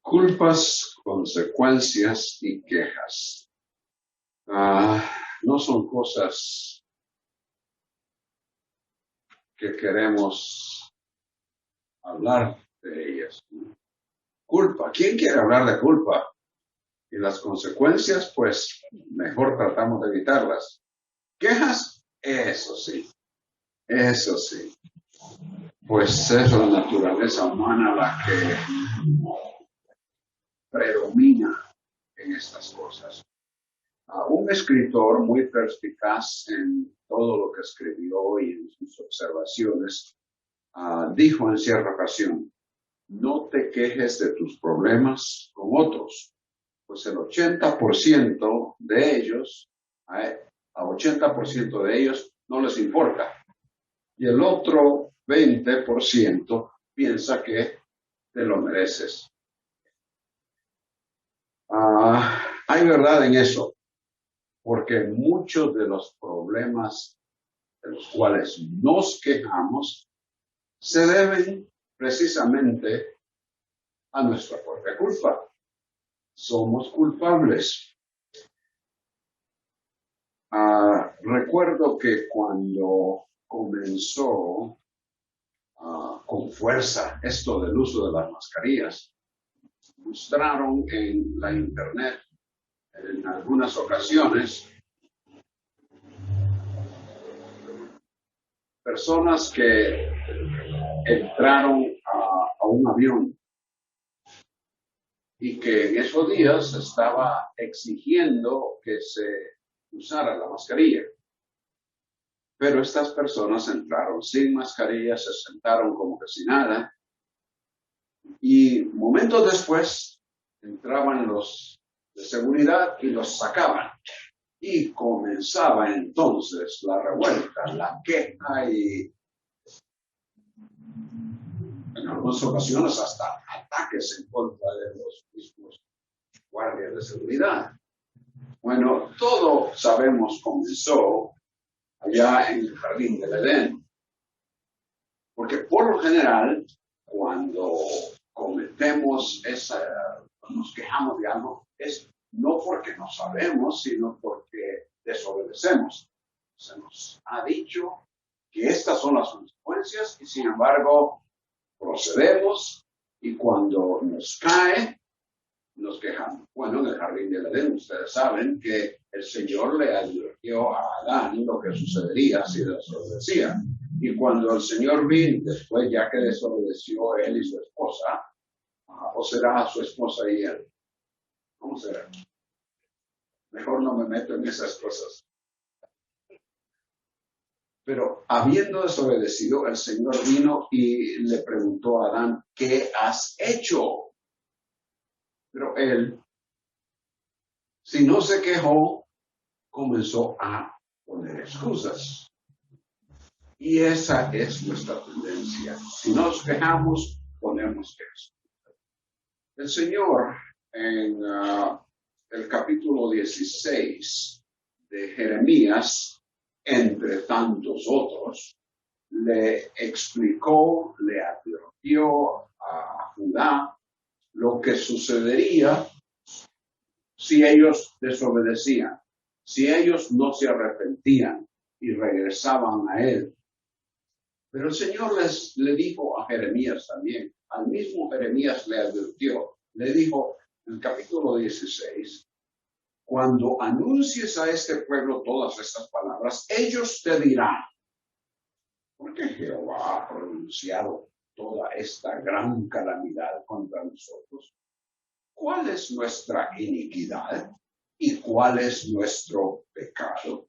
Culpas, consecuencias y quejas. No son cosas que queremos hablar de ellas. Culpa. ¿Quién quiere hablar de culpa? Y las consecuencias, pues mejor tratamos de evitarlas. Quejas, eso sí, eso sí. Pues es la naturaleza humana la que predomina en estas cosas. Un escritor muy perspicaz en todo lo que escribió y en sus observaciones, dijo en cierta ocasión: no te quejes de tus problemas con otros, pues el 80% de ellos, a 80% de ellos no les importa. Y el otro 20% piensa que te lo mereces. Hay verdad en eso, porque muchos de los problemas de los cuales nos quejamos se deben precisamente a nuestra propia culpa. Somos culpables. Recuerdo que cuando comenzó con fuerza esto del uso de las mascarillas, mostraron en la internet en algunas ocasiones personas que entraron a un avión y que en esos días estaba exigiendo que se usara la mascarilla. Pero estas personas entraron sin mascarilla, se sentaron como que sin nada, y momentos después entraban los de seguridad y los sacaban. Y comenzaba entonces la revuelta, la queja y en algunas ocasiones hasta ataques en contra de los mismos guardias de seguridad. Bueno, todo sabemos comenzó allá en el jardín del Edén. Porque por lo general, cuando cometemos nos quejamos de algo, es no porque no sabemos, sino porque desobedecemos. Se nos ha dicho que estas son las consecuencias y sin embargo procedemos y cuando nos cae, nos quejamos. Bueno, en el jardín del Edén ustedes saben que el Señor le advirtió a Adán lo que sucedería si desobedecía. Y cuando el Señor vino, después ya que desobedeció él y su esposa, o será su esposa y él. ¿Cómo será? Mejor no me meto en esas cosas. Pero habiendo desobedecido, el Señor vino y le preguntó a Adán: ¿qué has hecho? Pero él, si no se quejó, comenzó a poner excusas. Y esa es nuestra tendencia. Si nos quejamos, ponemos excusas. El Señor, en el capítulo 16 de Jeremías, entre tantos otros, le explicó, le advirtió a Judá lo que sucedería si ellos desobedecían, si ellos no se arrepentían y regresaban a él. Pero el Señor le dijo a Jeremías también, al mismo Jeremías le advirtió, le dijo en el capítulo 16, cuando anuncies a este pueblo todas estas palabras, ellos te dirán, ¿por qué Jehová ha pronunciado toda esta gran calamidad contra nosotros? ¿Cuál es nuestra iniquidad y cuál es nuestro pecado?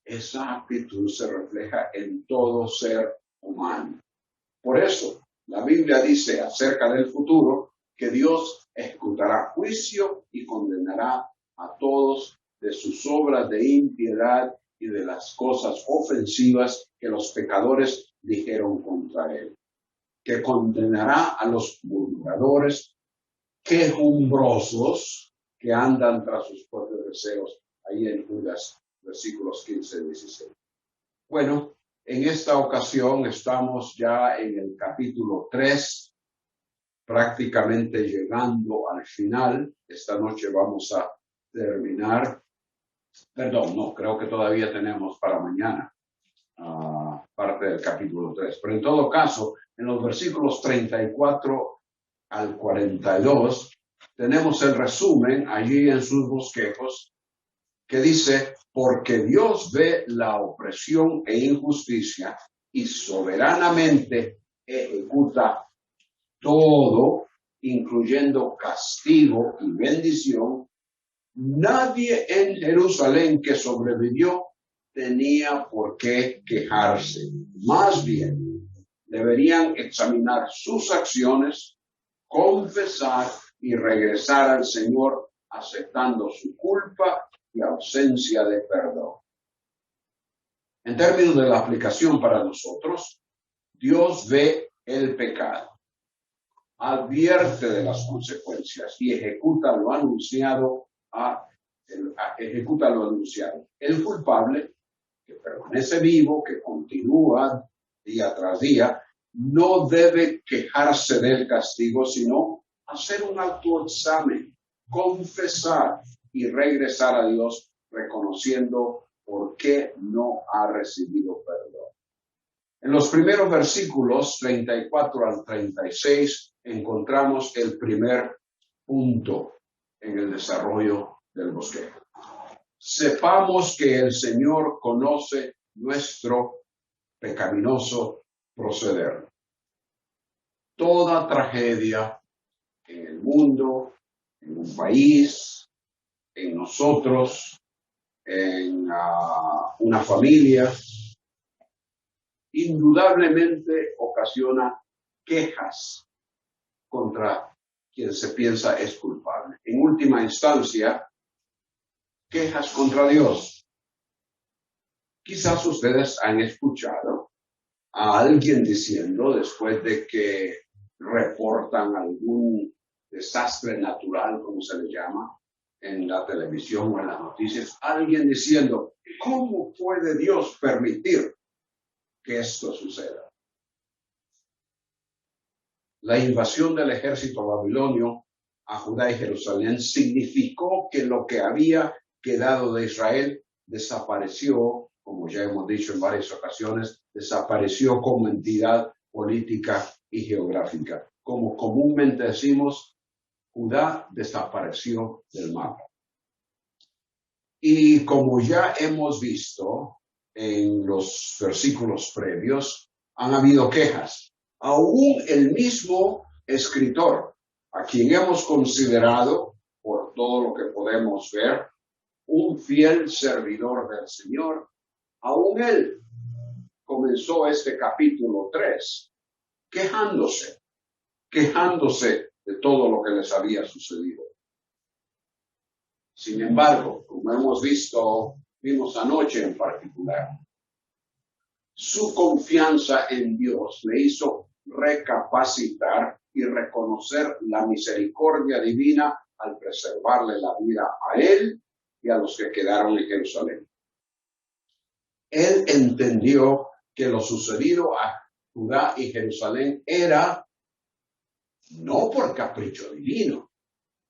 Esa actitud se refleja en todo ser humano. Por eso, la Biblia dice acerca del futuro que Dios ejecutará juicio y condenará a todos de sus obras de impiedad y de las cosas ofensivas que los pecadores dijeron contra él. Que condenará a los murmuradores, quejumbrosos, que andan tras sus propios deseos, ahí en Judas, versículos 15 y 16. Bueno, en esta ocasión estamos ya en el capítulo 3 prácticamente llegando al final. Esta noche vamos a terminar. Perdón, no, creo que todavía tenemos para mañana parte del capítulo 3. Pero en todo caso, en los versículos 34 al 42, tenemos el resumen allí en sus bosquejos que dice: porque Dios ve la opresión e injusticia y soberanamente ejecuta todo, incluyendo castigo y bendición. Nadie en Jerusalén que sobrevivió tenía por qué quejarse. Más bien, deberían examinar sus acciones, confesar y regresar al Señor aceptando su culpa y ausencia de perdón. En términos de la aplicación para nosotros, Dios ve el pecado, advierte de las consecuencias y ejecuta lo anunciado. El culpable, que permanece vivo, que continúa día tras día, no debe quejarse del castigo, sino hacer un autoexamen, confesar y regresar a Dios, reconociendo por qué no ha recibido perdón. En los primeros versículos 34 al 36 encontramos el primer punto en el desarrollo del bosquejo. Sepamos que el Señor conoce nuestro pecaminoso proceder. Toda tragedia en el mundo, en un país, en nosotros, en una familia, indudablemente ocasiona quejas contra quien se piensa es culpable. En última instancia, quejas contra Dios. Quizás ustedes han escuchado a alguien diciendo, después de que reportan algún desastre natural, como se le llama, en la televisión o en las noticias, alguien diciendo: ¿cómo puede Dios permitir que esto suceda? La invasión del ejército babilonio a Judá y Jerusalén significó que lo que había quedado de Israel desapareció, como ya hemos dicho en varias ocasiones, desapareció como entidad política y geográfica. Como comúnmente decimos, Judá desapareció del mapa. Y como ya hemos visto en los versículos previos, han habido quejas. Aún el mismo escritor, a quien hemos considerado, por todo lo que podemos ver, un fiel servidor del Señor, aún él comenzó este capítulo 3 quejándose de todo lo que les había sucedido. Sin embargo, como vimos anoche en particular, su confianza en Dios le hizo recapacitar y reconocer la misericordia divina al preservarle la vida a él y a los que quedaron en Jerusalén. Él entendió que lo sucedido a Judá y Jerusalén era no por capricho divino,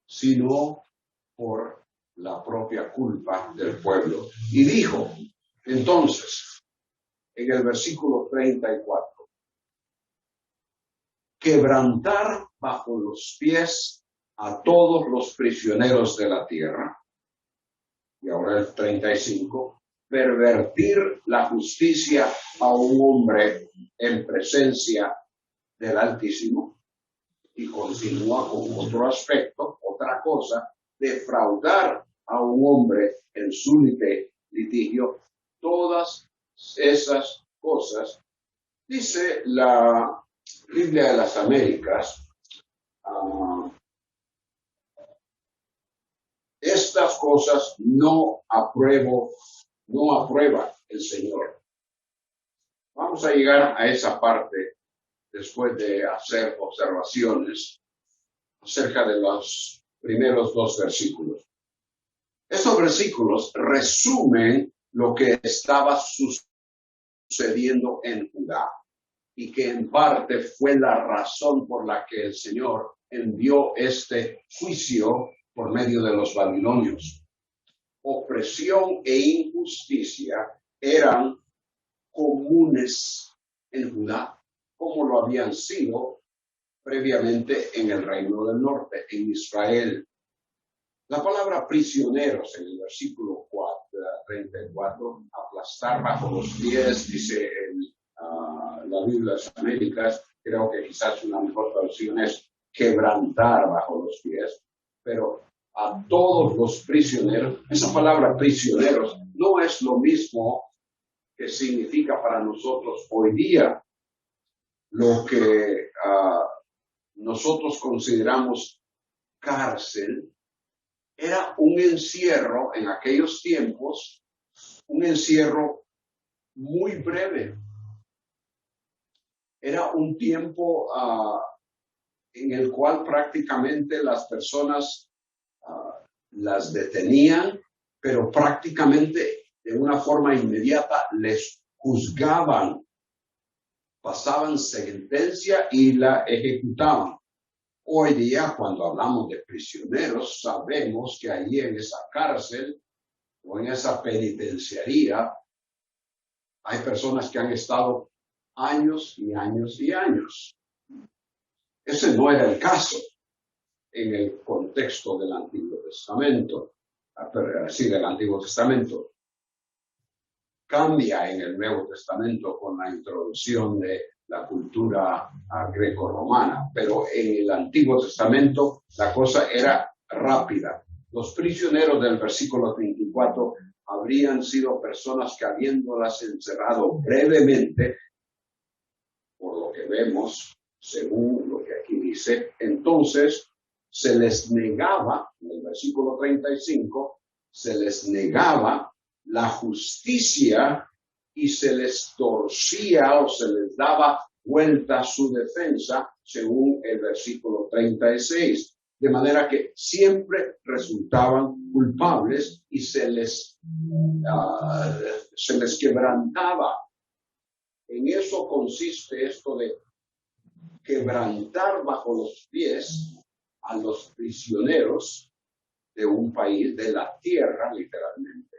sino por la propia culpa del pueblo. Y dijo, entonces, en el versículo 34, quebrantar bajo los pies a todos los prisioneros de la tierra. Y ahora el 35, pervertir la justicia a un hombre en presencia del Altísimo. Y continúa con otro aspecto, otra cosa, defraudar a un hombre en su litigio. Todas esas cosas, dice la Biblia de las Américas, estas cosas no aprueba el Señor. Vamos a llegar a esa parte después de hacer observaciones acerca de los primeros dos versículos. Estos versículos resumen lo que estaba sucediendo en Judá y que en parte fue la razón por la que el Señor envió este juicio por medio de los babilonios. Opresión e injusticia eran comunes en Judá, como lo habían sido previamente en el Reino del Norte, en Israel. La palabra prisioneros en el versículo 34, aplastar bajo los pies, dice la Biblia de las Américas, creo que quizás una mejor traducción es quebrantar bajo los pies, pero a todos los prisioneros, esa palabra prisioneros no es lo mismo que significa para nosotros hoy día lo que nosotros consideramos cárcel. Era un encierro en aquellos tiempos, un encierro muy breve. Era un tiempo en el cual prácticamente las personas las detenían, pero prácticamente de una forma inmediata les juzgaban, pasaban sentencia y la ejecutaban. Hoy día, cuando hablamos de prisioneros, sabemos que allí en esa cárcel o en esa penitenciaría hay personas que han estado años y años y años. Ese no era el caso en el contexto del Antiguo Testamento, del Antiguo Testamento. Cambia en el Nuevo Testamento con la introducción de la cultura greco-romana, pero en el Antiguo Testamento la cosa era rápida. Los prisioneros del versículo 34 habrían sido personas que habiéndolas encerrado brevemente, por lo que vemos, según lo que aquí dice, entonces se les negaba, en el versículo 35, se les negaba la justicia y se les torcía o se les daba vuelta su defensa, según el versículo 36. De manera que siempre resultaban culpables y se les quebrantaba. En eso consiste esto de quebrantar bajo los pies a los prisioneros de un país, de la tierra, literalmente.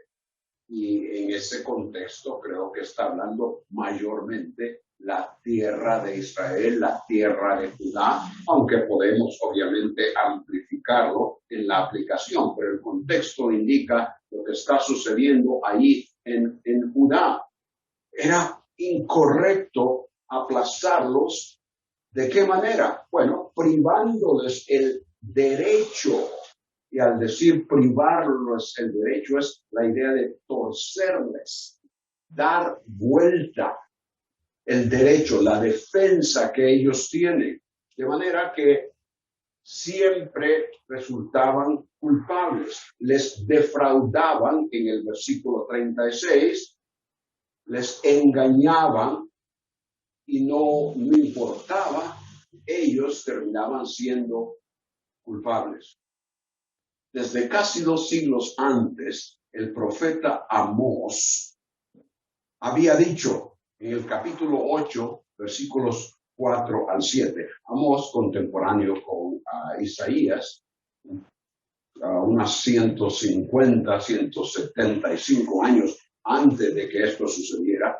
Y en ese contexto creo que está hablando mayormente la tierra de Israel, la tierra de Judá, aunque podemos obviamente amplificarlo en la aplicación, pero el contexto indica lo que está sucediendo ahí en Judá. Era incorrecto aplastarlos. ¿De qué manera? Bueno, privándoles el derecho. Y al decir privarlos el derecho es la idea de torcerles, dar vuelta el derecho, la defensa que ellos tienen. De manera que siempre resultaban culpables. Les defraudaban en el versículo 36, les engañaban y no importaba, ellos terminaban siendo culpables. Desde casi 2 siglos antes, el profeta Amós había dicho en el capítulo 8, versículos 4 al 7, Amós contemporáneo con Isaías, unas 150, 175 años antes de que esto sucediera,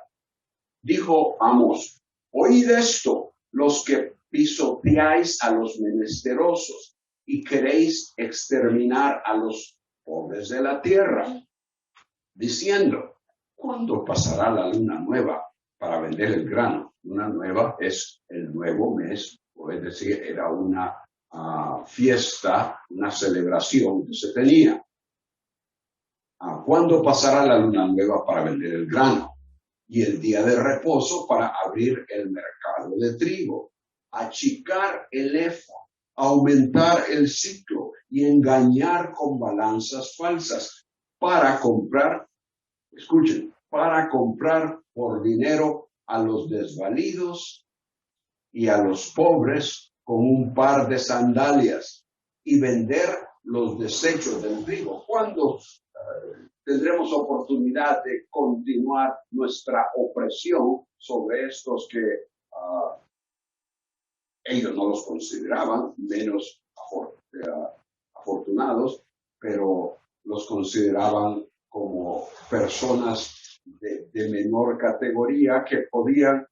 dijo Amós, oíd esto, los que pisoteáis a los menesterosos y queréis exterminar a los pobres de la tierra, diciendo, ¿cuándo pasará la luna nueva para vender el grano? Luna nueva es el nuevo mes, o es decir, era una fiesta, una celebración que se tenía. ¿Cuándo pasará la luna nueva para vender el grano? Y el día de reposo para abrir el mercado de trigo, achicar el efa, aumentar el ciclo y engañar con balanzas falsas para comprar, escuchen, para comprar por dinero a los desvalidos y a los pobres con un par de sandalias y vender los desechos del trigo. ¿Cuándo tendremos oportunidad de continuar nuestra opresión sobre estos que ellos no los consideraban menos afortunados, pero los consideraban como personas de menor categoría que podían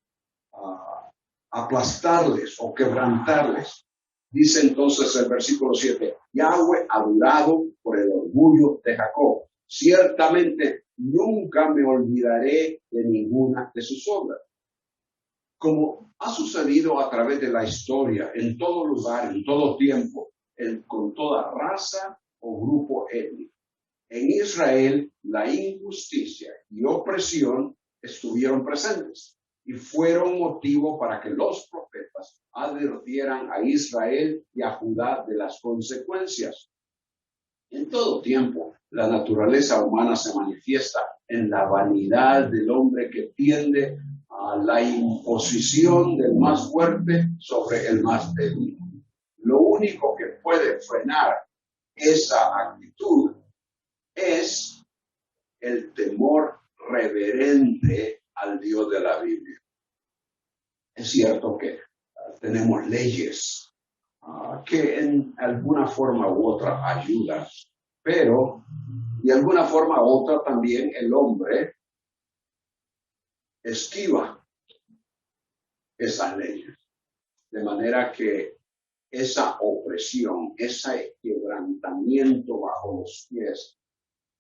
aplastarles o quebrantarles. Dice entonces el versículo 7, Yahweh ha durado por el orgullo de Jacob. Ciertamente nunca me olvidaré de ninguna de sus obras. Como ha sucedido a través de la historia, en todo lugar, en todo tiempo, con toda raza o grupo étnico. En Israel, la injusticia y opresión estuvieron presentes y fueron motivo para que los profetas advirtieran a Israel y a Judá de las consecuencias. En todo tiempo, la naturaleza humana se manifiesta en la vanidad del hombre que tiende a la imposición del más fuerte sobre el más débil. Lo único que puede frenar esa actitud es el temor reverente al Dios de la Biblia. Es cierto que tenemos leyes que en alguna forma u otra ayudan, pero de alguna forma u otra también el hombre esquiva esas leyes, de manera que esa opresión, ese quebrantamiento bajo los pies,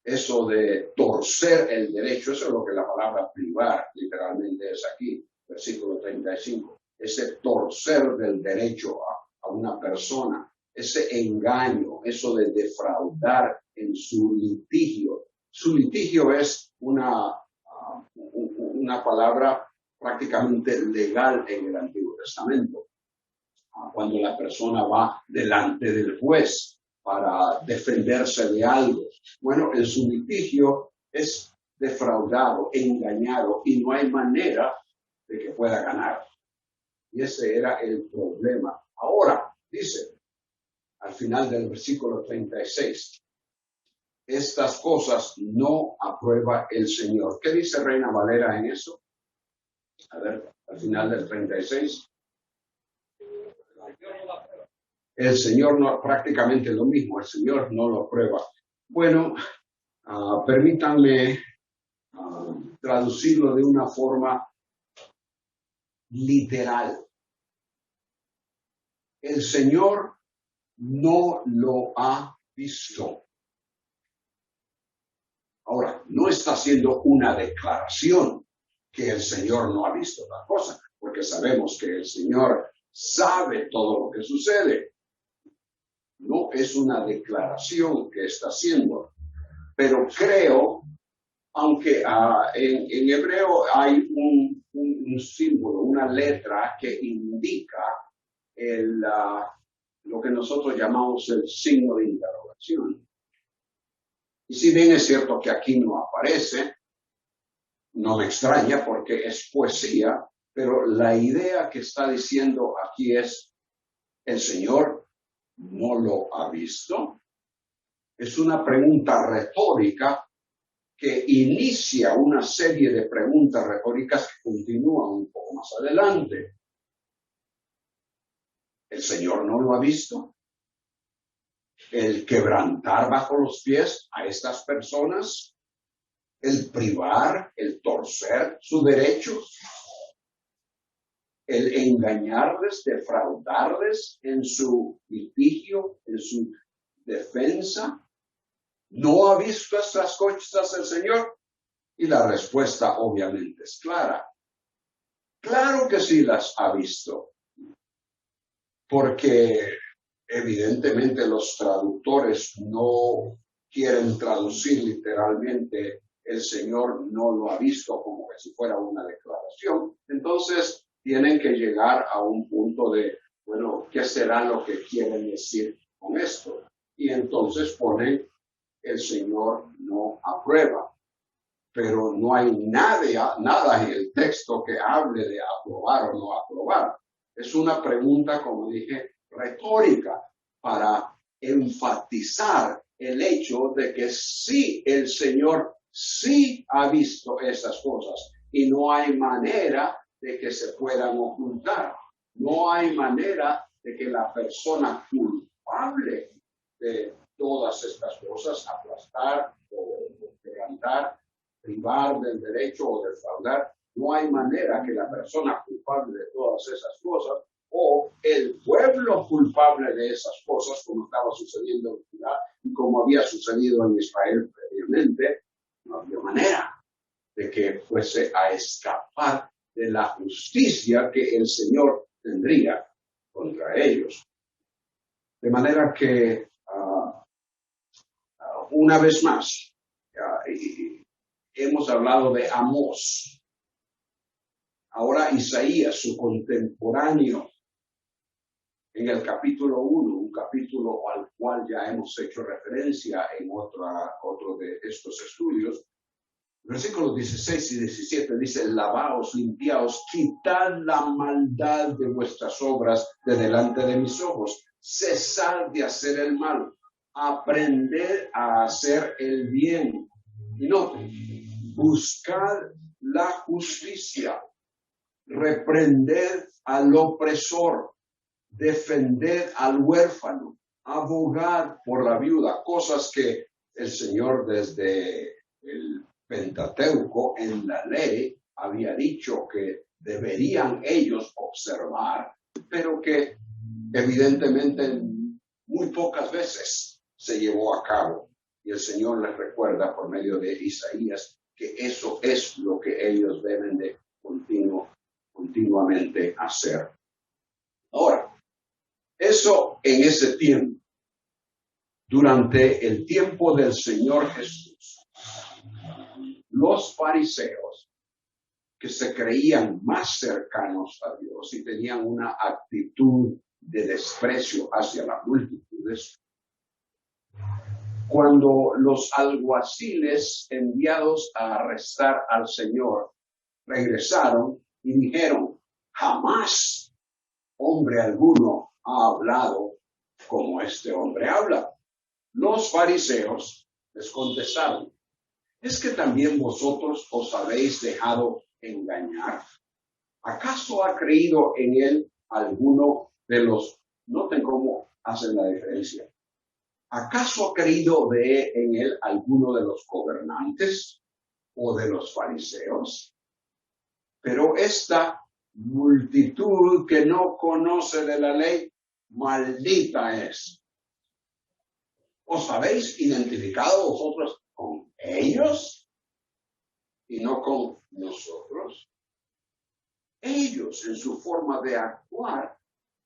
eso de torcer el derecho, eso es lo que la palabra privar literalmente es aquí, versículo 35, ese torcer del derecho a una persona, ese engaño, eso de defraudar en su litigio. Su litigio es una palabra prácticamente legal en el Antiguo Testamento. Cuando la persona va delante del juez para defenderse de algo. Bueno, en su litigio es defraudado, engañado y no hay manera de que pueda ganar. Y ese era el problema. Ahora, dice, al final del versículo 36, estas cosas no aprueba el Señor. ¿Qué dice Reina Valera en eso? A ver, al final del 36. El Señor no, prácticamente lo mismo, el Señor no lo aprueba. Bueno, permítanme traducirlo de una forma literal. El Señor no lo ha visto. Ahora, no está haciendo una declaración que el Señor no ha visto la cosa, porque sabemos que el Señor sabe todo lo que sucede. No es una declaración que está haciendo, pero creo, aunque en hebreo hay un símbolo, una letra que indica lo que nosotros llamamos el signo de interrogación. Y si bien es cierto que aquí no aparece, no me extraña porque es poesía, pero la idea que está diciendo aquí es, el Señor no lo ha visto. Es una pregunta retórica que inicia una serie de preguntas retóricas que continúan un poco más adelante. ¿El Señor no lo ha visto? El quebrantar bajo los pies a estas personas, el privar, el torcer su derecho, el engañarles, defraudarles en su litigio, en su defensa. ¿No ha visto estas cosas el Señor? Y la respuesta obviamente es clara. Claro que sí las ha visto, porque evidentemente los traductores no quieren traducir literalmente el Señor no lo ha visto como que si fuera una declaración. Entonces tienen que llegar a un punto de, bueno, ¿qué será lo que quieren decir con esto? Y entonces ponen, el Señor no aprueba. Pero no hay nada en el texto que hable de aprobar o no aprobar. Es una pregunta, como dije, retórica para enfatizar el hecho de que sí, el Señor sí ha visto esas cosas y no hay manera de que se puedan ocultar. No hay manera de que la persona culpable de todas estas cosas, aplastar o quebrantar, privar del derecho o defraudar, no hay manera que la persona culpable de todas esas cosas o el pueblo culpable de esas cosas, como estaba sucediendo en Judá y como había sucedido en Israel previamente, no había manera de que fuese a escapar de la justicia que el Señor tendría contra ellos. De manera que, una vez más, hemos hablado de Amós. Ahora Isaías, su contemporáneo, en el capítulo 1, un capítulo al cual ya hemos hecho referencia en otro de estos estudios. Versículos 16 y 17 dice: lavaos, limpiaos, quitad la maldad de vuestras obras de delante de mis ojos, cesad de hacer el mal, aprended a hacer el bien. Y noten, buscad la justicia, reprended al opresor, defended al huérfano, abogad por la viuda, cosas que el Señor desde el Pentateuco en la ley había dicho que deberían ellos observar, pero que evidentemente muy pocas veces se llevó a cabo. Y el Señor les recuerda por medio de Isaías que eso es lo que ellos deben de continuamente hacer. Ahora, eso en ese tiempo, durante el tiempo del Señor Jesús, los fariseos, que se creían más cercanos a Dios y tenían una actitud de desprecio hacia las multitudes, cuando los alguaciles enviados a arrestar al Señor regresaron y dijeron: jamás hombre alguno ha hablado como este hombre habla. Los fariseos les contestaron: ¿es que también vosotros os habéis dejado engañar? ¿Acaso ha creído en él alguno de los... Noten cómo hacen la diferencia. ¿Acaso ha creído en él alguno de los gobernantes o de los fariseos? Pero esta multitud que no conoce de la ley, maldita es. ¿Os habéis identificado vosotros con ellos y no con nosotros? Ellos, en su forma de actuar,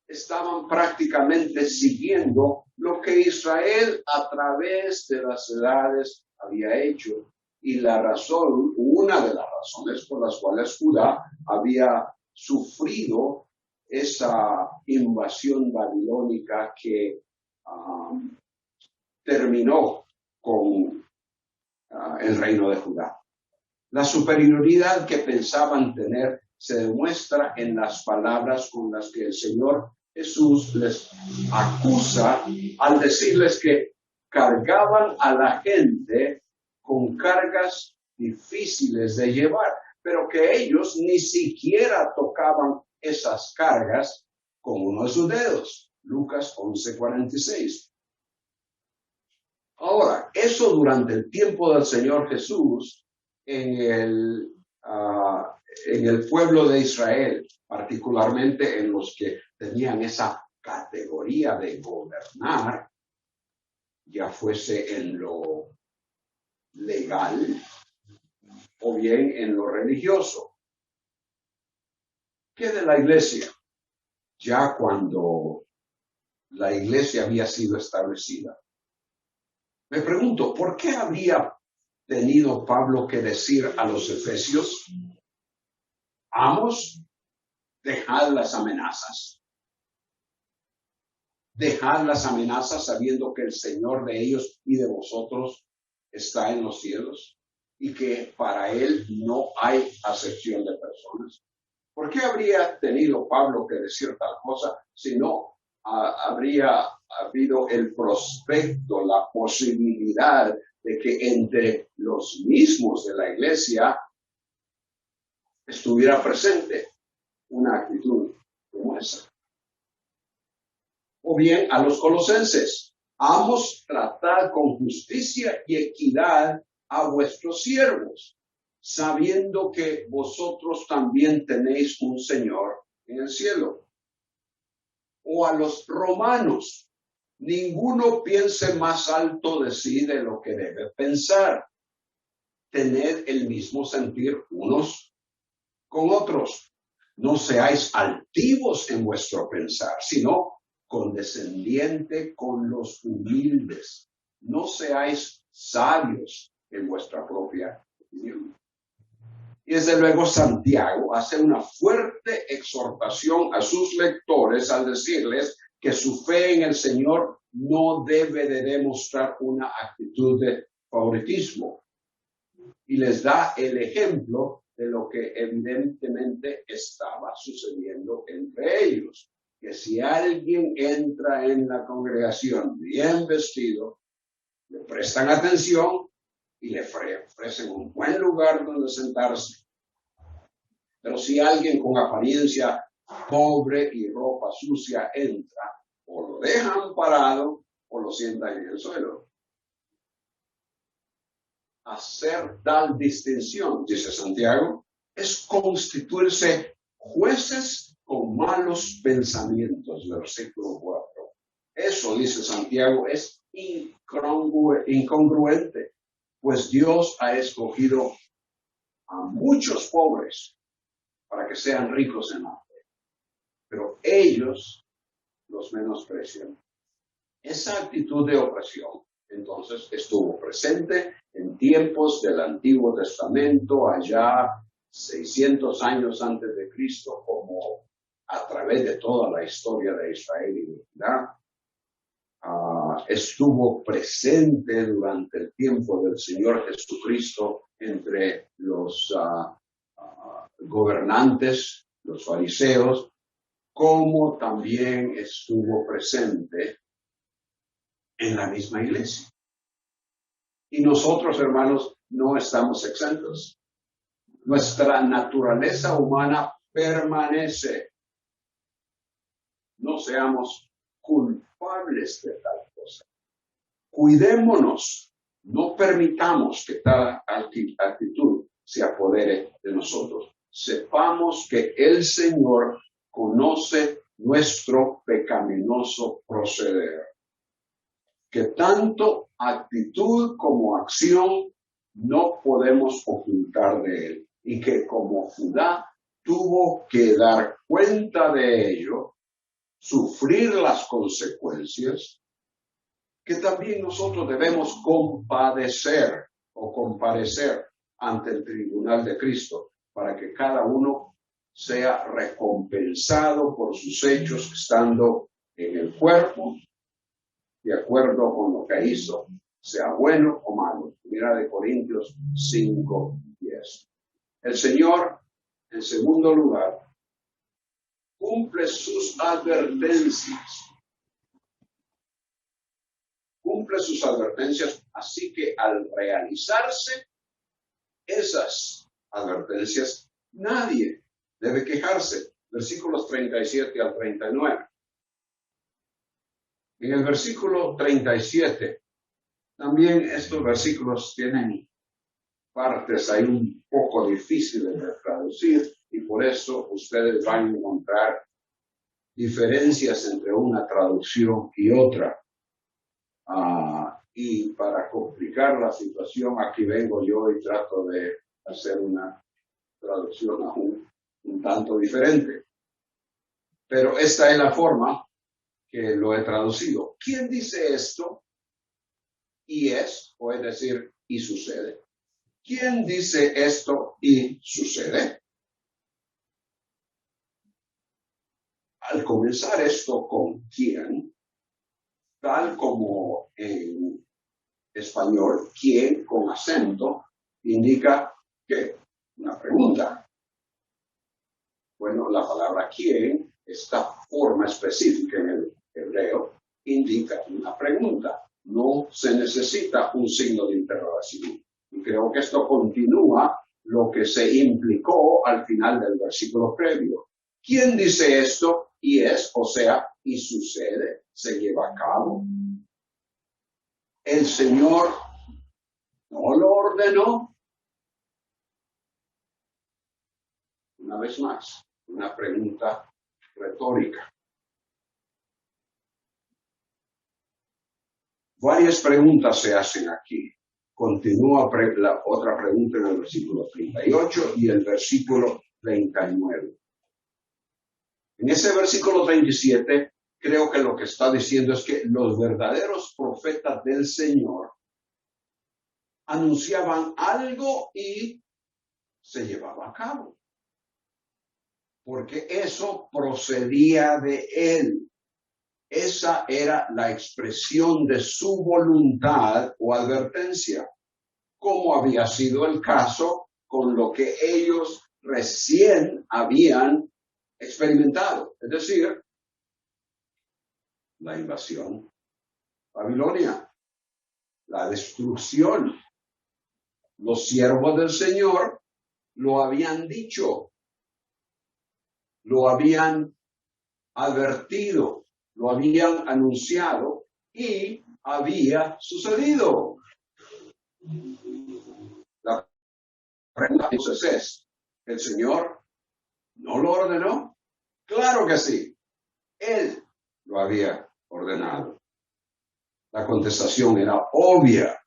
estaban prácticamente siguiendo lo que Israel a través de las edades había hecho. Y una de las razones por las cuales Judá había sufrido esa invasión babilónica que terminó con el reino de Judá. La superioridad que pensaban tener se demuestra en las palabras con las que el Señor Jesús les acusa al decirles que cargaban a la gente con cargas difíciles de llevar, pero que ellos ni siquiera tocaban esas cargas con uno de sus dedos. Lucas 11:46. Ahora, eso durante el tiempo del Señor Jesús en el pueblo de Israel, particularmente en los que tenían esa categoría de gobernar, ya fuese en lo legal o bien en lo religioso. ¿Qué de la iglesia? Ya cuando la iglesia había sido establecida. Me pregunto, ¿por qué habría tenido Pablo que decir a los efesios: amos, dejad las amenazas? Dejad las amenazas sabiendo que el Señor de ellos y de vosotros está en los cielos y que para él no hay acepción de personas. ¿Por qué habría tenido Pablo que decir tal cosa si no habría habido el prospecto, la posibilidad de que entre los mismos de la iglesia estuviera presente una actitud como esa? O bien a los colosenses, amos, tratad con justicia y equidad a vuestros siervos, sabiendo que vosotros también tenéis un Señor en el cielo. O a los romanos, ninguno piense más alto de sí de lo que debe pensar. Tened el mismo sentir unos con otros. No seáis altivos en vuestro pensar, sino condescendiente con los humildes. No seáis sabios en vuestra propia opinión. Y desde luego Santiago hace una fuerte exhortación a sus lectores al decirles que su fe en el Señor no debe de demostrar una actitud de favoritismo. Y les da el ejemplo de lo que evidentemente estaba sucediendo entre ellos. Que si alguien entra en la congregación bien vestido, le prestan atención y le ofrecen un buen lugar donde sentarse. Pero si alguien con apariencia pobre y ropa sucia entra, o lo dejan parado o lo sientan en el suelo. Hacer tal distinción, dice Santiago, es constituirse jueces con malos pensamientos, versículo 4. Eso, dice Santiago, es incongruente, pues Dios ha escogido a muchos pobres para que sean ricos en la fe, pero ellos los menosprecian. Esa actitud de opresión, entonces, estuvo presente en tiempos del Antiguo Testamento, allá 600 años antes de Cristo, como a través de toda la historia de Israel y de Judá. Estuvo presente durante el tiempo del Señor Jesucristo entre los gobernantes, los fariseos, como también estuvo presente en la misma iglesia. Y nosotros, hermanos, no estamos exentos. Nuestra naturaleza humana permanece. No seamos culpables de tal cosa. Cuidémonos. No permitamos que tal actitud se apodere de nosotros. Sepamos que el Señor conoce nuestro pecaminoso proceder. Que tanto actitud como acción no podemos ocultar de él. Y que como Judá tuvo que dar cuenta de ello, sufrir las consecuencias, que también nosotros debemos compadecer o comparecer ante el tribunal de Cristo para que cada uno sea recompensado por sus hechos estando en el cuerpo, de acuerdo con lo que hizo, sea bueno o malo. Mira de Corintios 5:10. El Señor, en segundo lugar, cumple sus advertencias. Cumple sus advertencias, así que al realizarse esas advertencias, nadie debe quejarse. Versículos 37 al 39. En el versículo 37, también estos versículos tienen partes ahí un poco difíciles de traducir y por eso ustedes van a encontrar diferencias entre una traducción y otra. Y para complicar la situación, aquí vengo yo y trato de hacer una traducción aún un tanto diferente. Pero esta es la forma que lo he traducido. ¿Quién dice esto? Y es, o es decir, y sucede. ¿Quién dice esto y sucede? Al comenzar esto con quién, tal como en español, quién con acento, indica ¿qué? Una pregunta. Bueno, la palabra quién, esta forma específica en el hebreo, indica una pregunta. No se necesita un signo de interrogación. Y creo que esto continúa lo que se implicó al final del versículo previo. ¿Quién dice esto y es, o sea, y sucede, se lleva a cabo. El Señor no lo ordenó. Una vez más, una pregunta retórica. Varias preguntas se hacen aquí. Continúa la otra pregunta en el versículo 38 y el versículo 39. En ese versículo 37, creo que lo que está diciendo es que los verdaderos profetas del Señor anunciaban algo y se llevaba a cabo. Porque eso procedía de Él. Esa era la expresión de su voluntad o advertencia, como había sido el caso con lo que ellos recién habían experimentado, es decir, la invasión babilonia, la destrucción. Los siervos del Señor lo habían dicho, lo habían advertido, lo habían anunciado y había sucedido. La pregunta entonces es, ¿el Señor no lo ordenó? Claro que sí, Él lo había ordenado. La contestación era obvia.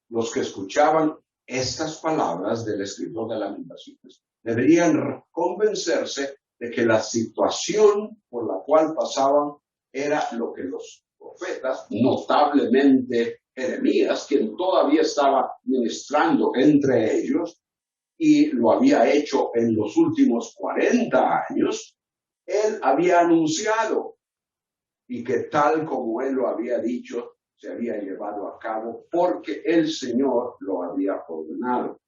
Los que escuchaban estas palabras del escritor de Lamentaciones deberían convencerse de que la situación por la cual pasaban era lo que los profetas, notablemente Jeremías, quien todavía estaba ministrando entre ellos y lo había hecho en los últimos 40 años, él había anunciado y que tal como él lo había dicho, se había llevado a cabo porque el Señor lo había ordenado.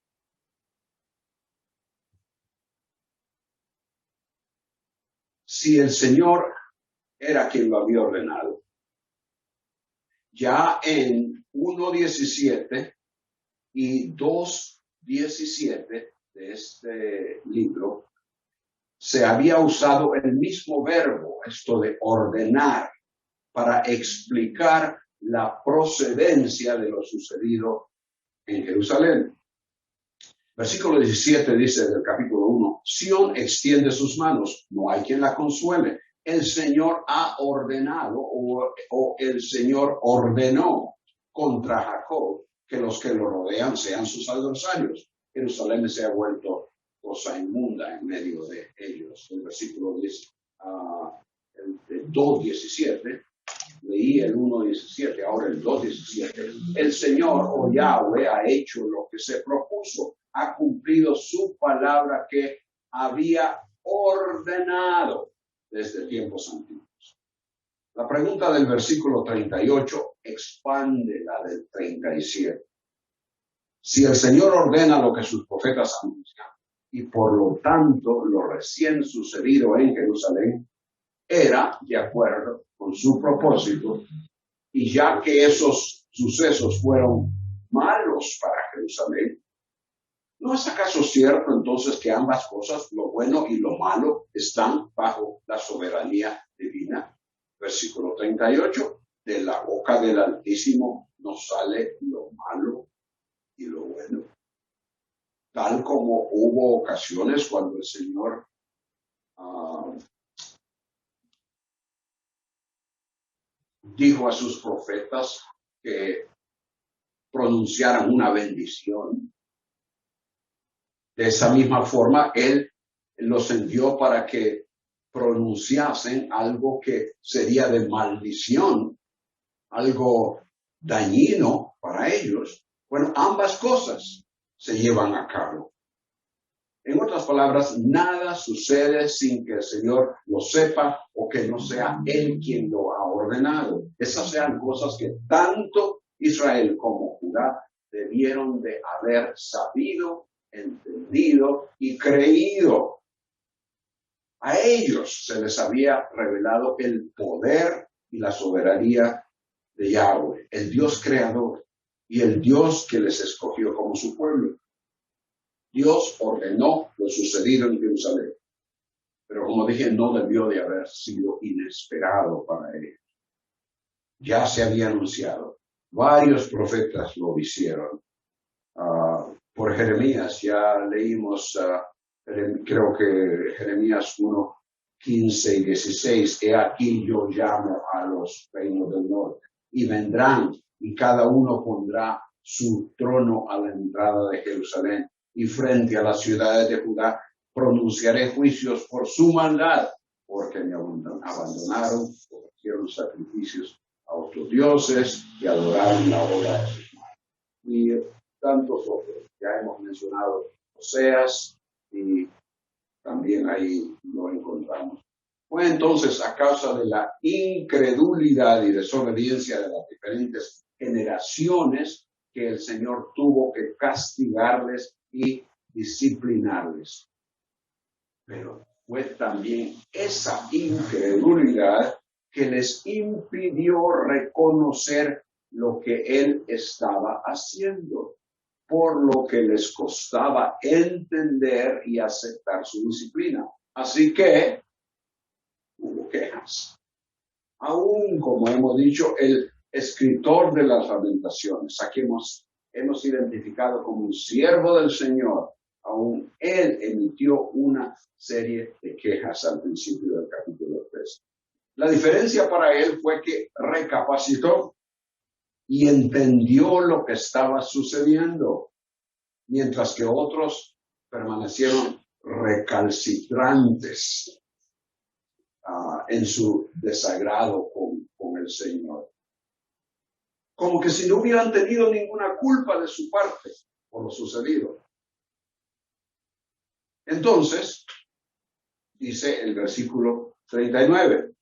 Si el Señor era quien lo había ordenado, ya en 1:17 y 2:17 de este libro, se había usado el mismo verbo, esto de ordenar, para explicar la procedencia de lo sucedido en Jerusalén. Versículo 17 dice del capítulo 1, Sión extiende sus manos, no hay quien la consuele. El Señor ha ordenado o el Señor ordenó contra Jacob que los que lo rodean sean sus adversarios. Jerusalén se ha vuelto cosa inmunda en medio de ellos. El versículo 2:17. Leí el 1:17, ahora el 2:17. El Señor, o Yahweh, ha hecho lo que se propuso, ha cumplido su palabra que había ordenado desde tiempos antiguos. La pregunta del versículo 38 expande la del 37. Si el Señor ordena lo que sus profetas anuncian, y por lo tanto lo recién sucedido en Jerusalén era de acuerdo con su propósito, y ya que esos sucesos fueron malos para Jerusalén, ¿no es acaso cierto entonces que ambas cosas, lo bueno y lo malo, están bajo la soberanía divina? Versículo 38, de la boca del Altísimo nos sale lo malo y lo bueno. Tal como hubo ocasiones cuando el Señor dijo a sus profetas que pronunciaran una bendición. De esa misma forma, Él los envió para que pronunciasen algo que sería de maldición, algo dañino para ellos. Bueno, ambas cosas se llevan a cabo. En otras palabras, nada sucede sin que el Señor lo sepa o que no sea Él quien lo ha ordenado. Esas sean cosas que tanto Israel como Judá debieron de haber sabido, entendido y creído. A ellos se les había revelado el poder y la soberanía de Yahweh, el Dios creador y el Dios que les escogió como su pueblo. Dios ordenó lo sucedido en Jerusalén. Pero como dije, no debió de haber sido inesperado para él. Ya se había anunciado. Varios profetas lo hicieron. Por Jeremías, ya leímos, creo que Jeremías 1, 15 y 16, he aquí yo llamo a los reinos del norte, y vendrán, y cada uno pondrá su trono a la entrada de Jerusalén, y frente a las ciudades de Judá pronunciaré juicios por su maldad, porque me abandonaron, ofrecieron sacrificios a otros dioses y adoraron la obra de sus manos. Y tantos otros. Ya hemos mencionado Oseas y también ahí lo encontramos. Fue entonces a causa de la incredulidad y desobediencia de las diferentes generaciones que el Señor tuvo que castigarles y disciplinarles. Pero fue también esa incredulidad que les impidió reconocer lo que Él estaba haciendo, por lo que les costaba entender y aceptar su disciplina. Así que hubo quejas. Aún, como hemos dicho, el escritor de las Lamentaciones, a quien hemos identificado como un siervo del Señor, aún él emitió una serie de quejas al principio del capítulo 3. La diferencia para él fue que recapacitó y entendió lo que estaba sucediendo, mientras que otros permanecieron recalcitrantes en su desagrado con el Señor. Como que si no hubieran tenido ninguna culpa de su parte por lo sucedido. Entonces, dice el versículo 39,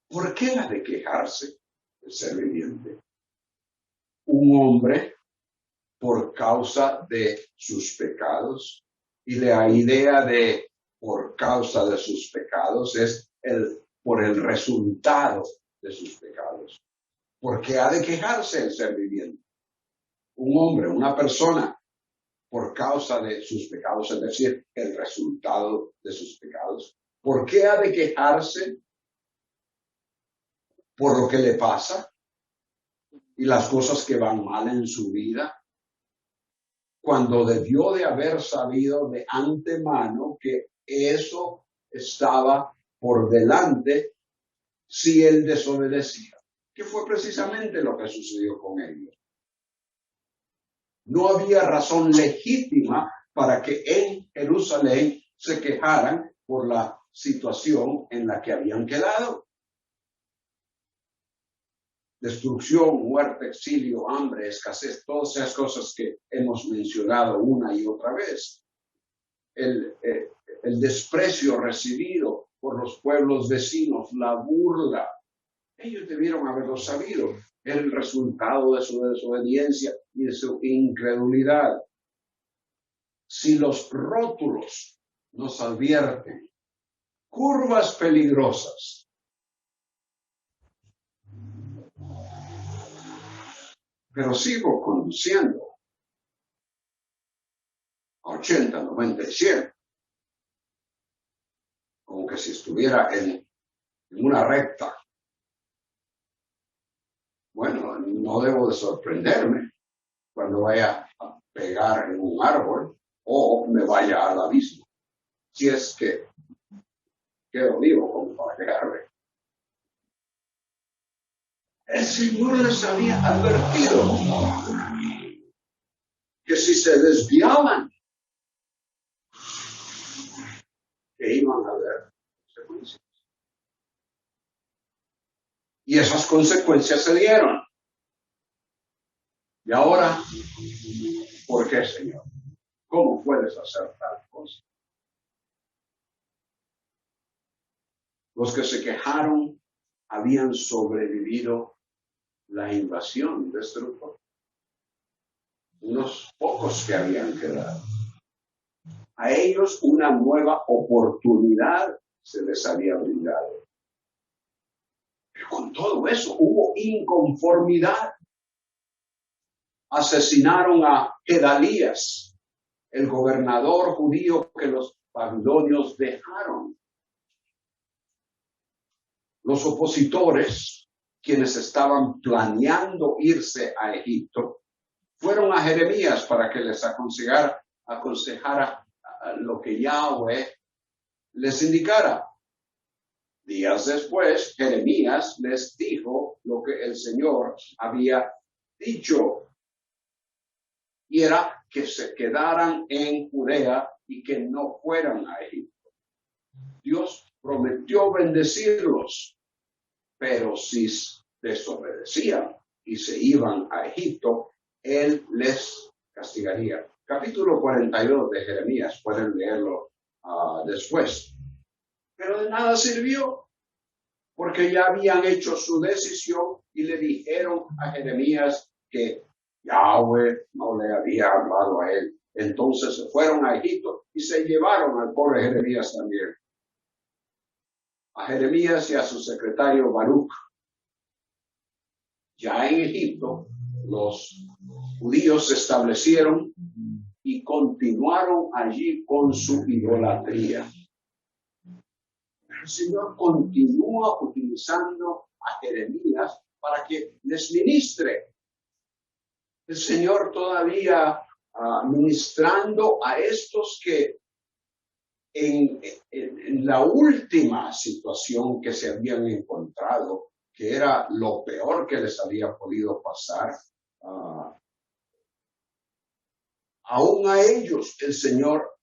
¿por qué ha de quejarse el ser viviente? Un hombre por causa de sus pecados, y la idea de por causa de sus pecados es por el resultado de sus pecados. ¿Por qué ha de quejarse el ser viviente? Un hombre, una persona, por causa de sus pecados, es decir, el resultado de sus pecados. ¿Por qué ha de quejarse? Por lo que le pasa y las cosas que van mal en su vida, cuando debió de haber sabido de antemano que eso estaba por delante si él desobedecía, que fue precisamente lo que sucedió con ellos. No había razón legítima para que en Jerusalén se quejaran por la situación en la que habían quedado. Destrucción, muerte, exilio, hambre, escasez, todas esas cosas que hemos mencionado una y otra vez. El desprecio recibido por los pueblos vecinos, la burla. Ellos debieron haberlo sabido. Era el resultado de su desobediencia y de su incredulidad. Si los rótulos nos advierten curvas peligrosas, pero sigo conduciendo a 80, 90 y 100, como que si estuviera en una recta. Bueno, no debo de sorprenderme cuando vaya a pegar en un árbol o me vaya al abismo, si es que quedo vivo como para quedarme. El Señor les había advertido que si se desviaban, que iban a haber consecuencias. Y esas consecuencias se dieron. Y ahora, ¿por qué, Señor? ¿Cómo puedes hacer tal cosa? Los que se quejaron habían sobrevivido la invasión de este grupo. Unos pocos que habían quedado. A ellos una nueva oportunidad se les había brindado. Pero con todo eso hubo inconformidad. Asesinaron a Gedalías, el gobernador judío que los babilonios dejaron. Los opositores, quienes estaban planeando irse a Egipto, fueron a Jeremías para que les aconsejara lo que Yahweh les indicara. Días después, Jeremías les dijo lo que el Señor había dicho, y era que se quedaran en Judea y que no fueran a Egipto. Dios prometió bendecirlos, pero si desobedecían y se iban a Egipto, Él les castigaría. Capítulo 42 de Jeremías, pueden leerlo después. Pero de nada sirvió, porque ya habían hecho su decisión y le dijeron a Jeremías que Yahweh no le había hablado a él. Entonces se fueron a Egipto y se llevaron al pobre Jeremías también. A Jeremías y a su secretario Baruch. Ya en Egipto, los judíos se establecieron y continuaron allí con su idolatría. El Señor continúa utilizando a Jeremías para que les ministre. El Señor todavía ministrando a estos que en la última situación que se habían encontrado, que era lo peor que les había podido pasar, aún a ellos el Señor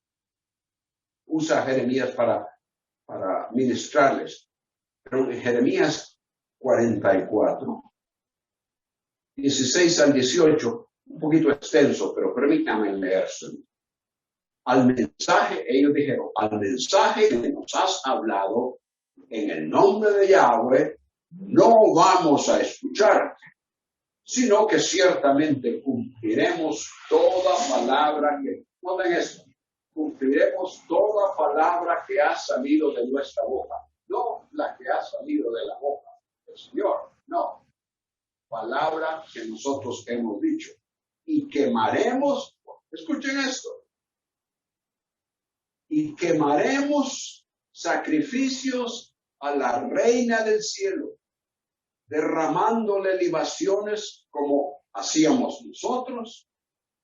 usa a Jeremías para ministrarles. Pero en Jeremías 44, 16 al 18, un poquito extenso, pero permítanme leérselo. Al mensaje, ellos dijeron, al mensaje que nos has hablado en el nombre de Yahweh, no vamos a escucharte, sino que ciertamente cumpliremos toda palabra que, noten esto, cumpliremos toda palabra que ha salido de nuestra boca, no la que ha salido de la boca del Señor, no, palabra que nosotros hemos dicho, y quemaremos, escuchen esto, y quemaremos sacrificios a la Reina del Cielo, derramándole libaciones como hacíamos nosotros,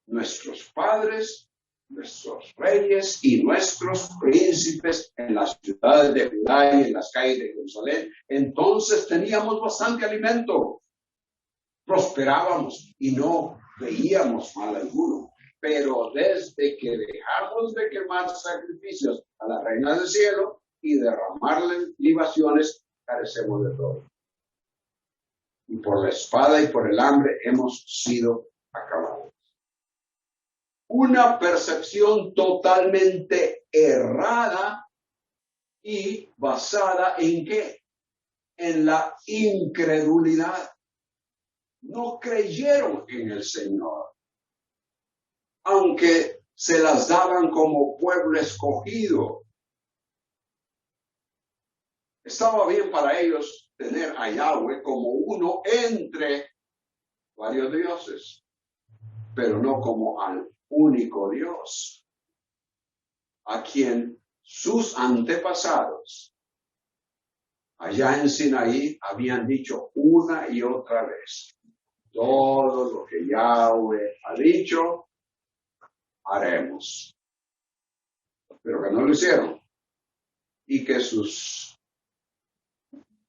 nuestros padres, nuestros reyes y nuestros príncipes en las ciudades de Judá y en las calles de Jerusalén. Entonces teníamos bastante alimento, prosperábamos y no veíamos mal alguno. Pero desde que dejamos de quemar sacrificios a la Reina del Cielo y derramarle libaciones, carecemos de todo. Y por la espada y por el hambre hemos sido acabados. Una percepción totalmente errada y basada ¿en qué? En la incredulidad. No creyeron en el Señor, aunque se las daban como pueblo escogido. Estaba bien para ellos tener a Yahweh como uno entre varios dioses, pero no como al único Dios, a quien sus antepasados allá en Sinaí habían dicho una y otra vez: todo lo que Yahweh ha dicho, haremos. Pero que no lo hicieron. Y que sus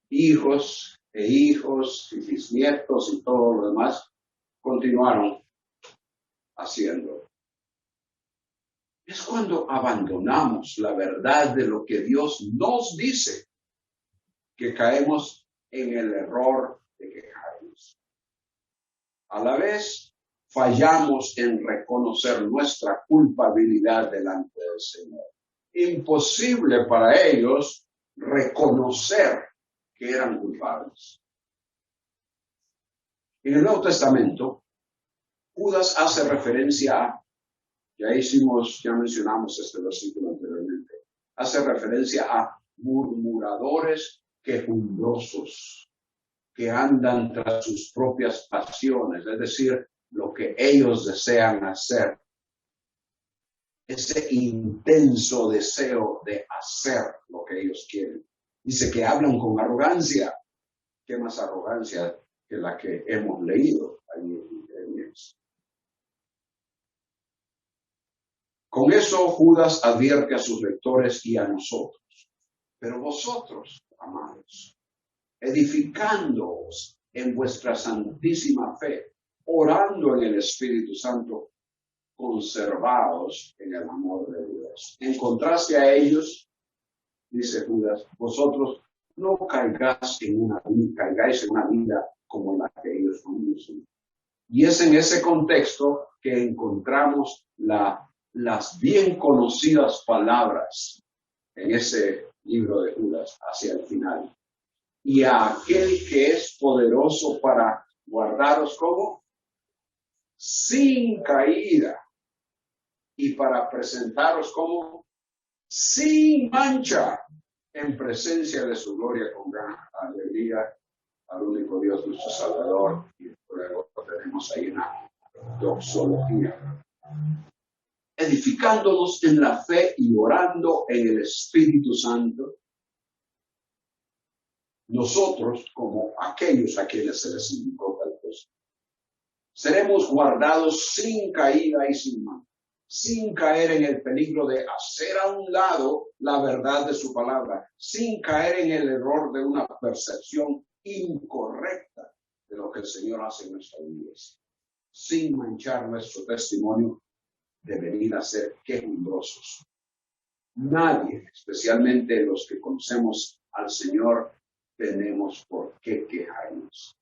hijos y bisnietos y todo lo demás continuaron haciendo. Es cuando abandonamos la verdad de lo que Dios nos dice que caemos en el error de quejarnos. A la vez, fallamos en reconocer nuestra culpabilidad delante del Señor. Imposible para ellos reconocer que eran culpables. En el Nuevo Testamento, Judas hace referencia a, ya mencionamos este versículo anteriormente, hace referencia a murmuradores quejumbrosos que andan tras sus propias pasiones, es decir, lo que ellos desean hacer. ese intenso deseo de hacer lo que ellos quieren. Dice que hablan con arrogancia. ¿Qué más arrogancia que la que hemos leído ahí en Jeremías? Con eso Judas advierte a sus lectores y a nosotros. Pero vosotros, amados, edificándoos en vuestra santísima fe, orando en el Espíritu Santo, conservaos en el amor de Dios. En contraste a ellos, dice Judas, vosotros no caigáis en una vida como la que ellos conducen. Y es en ese contexto que encontramos las bien conocidas palabras en ese libro de Judas hacia el final. Y a aquel que es poderoso para guardaros como sin caída y para presentaros como sin mancha en presencia de su gloria con gran alegría al único Dios nuestro Salvador. Y luego tenemos ahí una doxología. Edificándonos en la fe y orando en el Espíritu Santo, nosotros, como aquellos a quienes se les indicó tal cosa, seremos guardados sin caída y sin mancha, sin caer en el peligro de hacer a un lado la verdad de su palabra, sin caer en el error de una percepción incorrecta de lo que el Señor hace en nuestras vidas, sin manchar nuestro testimonio de venir a ser quejumbrosos. Nadie, especialmente los que conocemos al Señor, tenemos por qué quejarnos.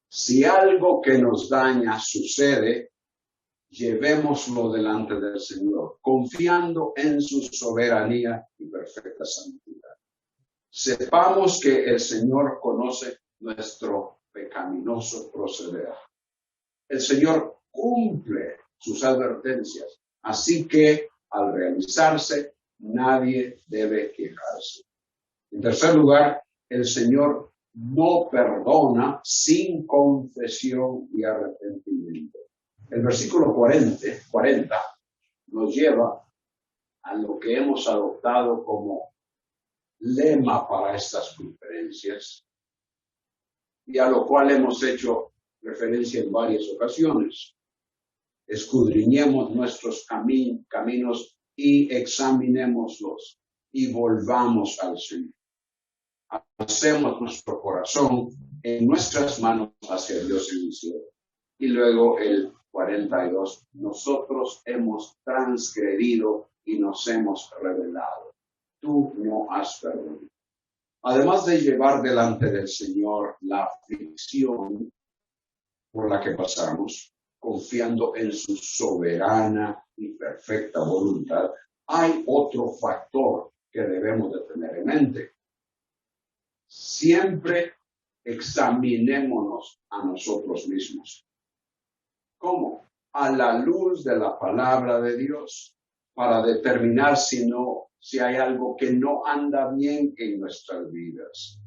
Si algo que nos daña sucede, llevémoslo delante del Señor, confiando en su soberanía y perfecta santidad. Sepamos que el Señor conoce nuestro pecaminoso proceder. El Señor cumple sus advertencias, así que al realizarse, nadie debe quejarse. En tercer lugar, el Señor no perdona sin confesión y arrepentimiento. El versículo 40 nos lleva a lo que hemos adoptado como lema para estas conferencias y a lo cual hemos hecho referencia en varias ocasiones. Escudriñemos nuestros caminos y examinémoslos y volvamos al Señor. Hacemos nuestro corazón en nuestras manos hacia Dios en el cielo. Y luego el 42, nosotros hemos transgredido y nos hemos rebelado. Tú no has perdonado. Además de llevar delante del Señor la aflicción por la que pasamos, confiando en su soberana y perfecta voluntad, hay otro factor que debemos de tener en mente. Siempre examinémonos a nosotros mismos. ¿Cómo? A la luz de la palabra de Dios, para determinar si hay algo que no anda bien en nuestras vidas.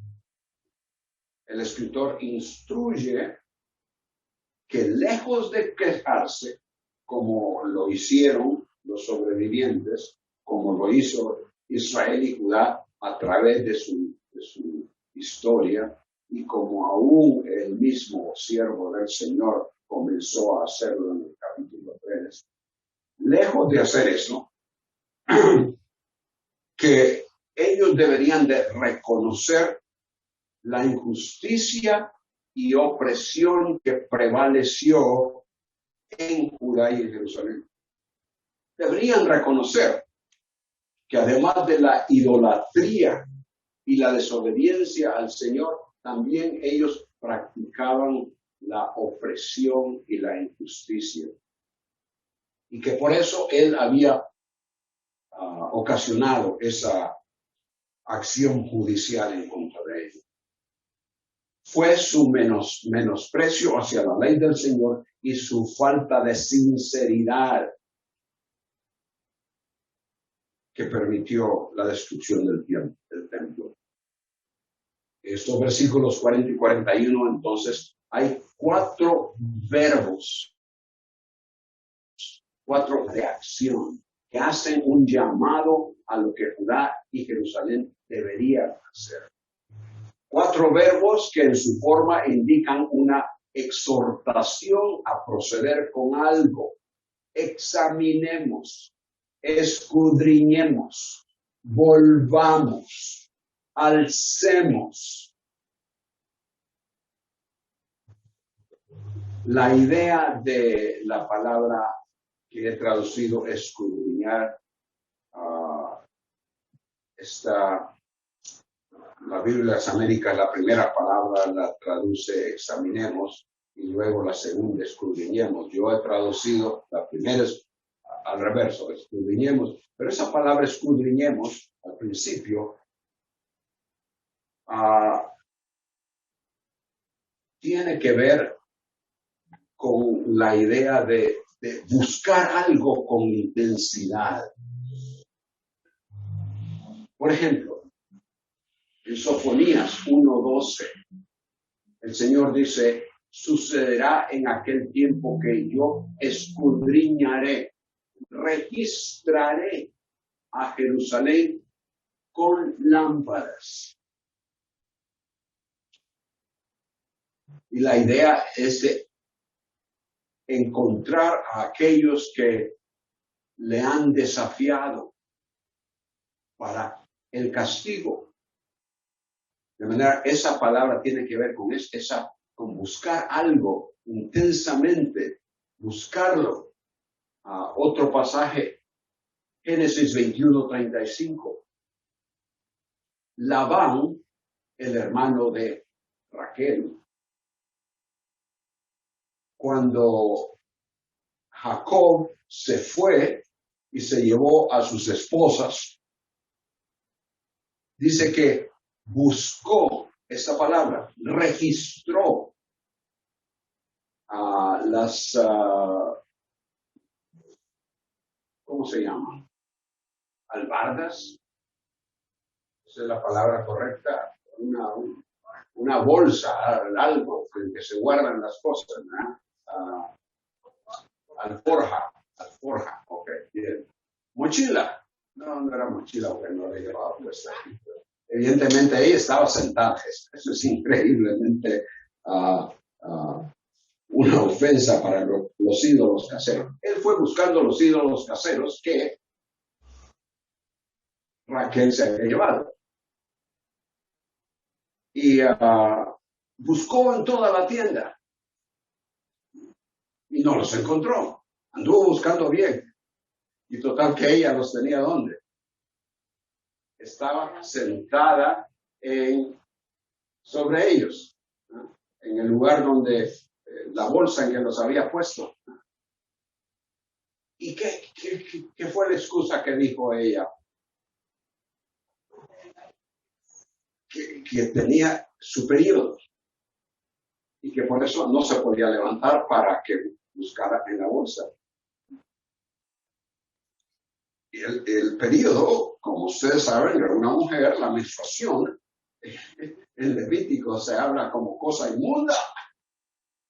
El escritor instruye que lejos de quejarse, como lo hicieron los sobrevivientes, como lo hizo Israel y Judá a través de su historia, y como aún el mismo siervo del Señor comenzó a hacerlo en el capítulo 3, lejos de hacer eso, que ellos deberían de reconocer la injusticia y opresión que prevaleció en Judá y en Jerusalén. Deberían reconocer que además de la idolatría y la desobediencia al Señor, también ellos practicaban la opresión y la injusticia. Y que por eso Él había ocasionado esa acción judicial en contra de ellos. Fue su menosprecio hacia la ley del Señor y su falta de sinceridad que permitió la destrucción del templo. Estos versículos 40 y 41, entonces, hay 4 verbos, 4 de acción que hacen un llamado a lo que Judá y Jerusalén deberían hacer. 4 verbos que en su forma indican una exhortación a proceder con algo. Examinemos, escudriñemos, volvamos, alcemos. La idea de la palabra que he traducido escudriñar, la Biblia de las Américas, la primera palabra la traduce examinemos y luego la segunda escudriñemos. Yo he traducido, la primera es al reverso, escudriñemos, pero esa palabra escudriñemos al principio tiene que ver con la idea de buscar algo con intensidad. Por ejemplo, en Sofonías 1:12, el Señor dice, sucederá en aquel tiempo que yo escudriñaré, registraré a Jerusalén con lámparas. Y la idea es de encontrar a aquellos que le han desafiado para el castigo. De manera, esa palabra tiene que ver con con buscar algo intensamente, buscarlo. Otro pasaje, Génesis 21:35. Labán, el hermano de Raquel, cuando Jacob se fue y se llevó a sus esposas, dice que buscó esta palabra, registró las, ¿cómo se llaman? Albardas, esa es la palabra correcta, una bolsa, algo en que se guardan las cosas, ¿no? Alforja, ok, bien. Mochila, no era mochila porque no la llevaba puesta. Evidentemente ella estaba sentada, eso es increíblemente una ofensa para los ídolos caseros. Él fue buscando los ídolos caseros que Raquel se había llevado. Y buscó en toda la tienda y no los encontró. Anduvo buscando bien. Y total que ella los tenía ¿dónde? Estaba sentada sobre ellos, ¿no? En el lugar donde la bolsa en que los había puesto. ¿Y qué fue la excusa que dijo ella? Que tenía su periodo y que por eso no se podía levantar para que buscara en la bolsa. Y el periodo, como ustedes saben, era una mujer, la menstruación, en Levítico se habla como cosa inmunda.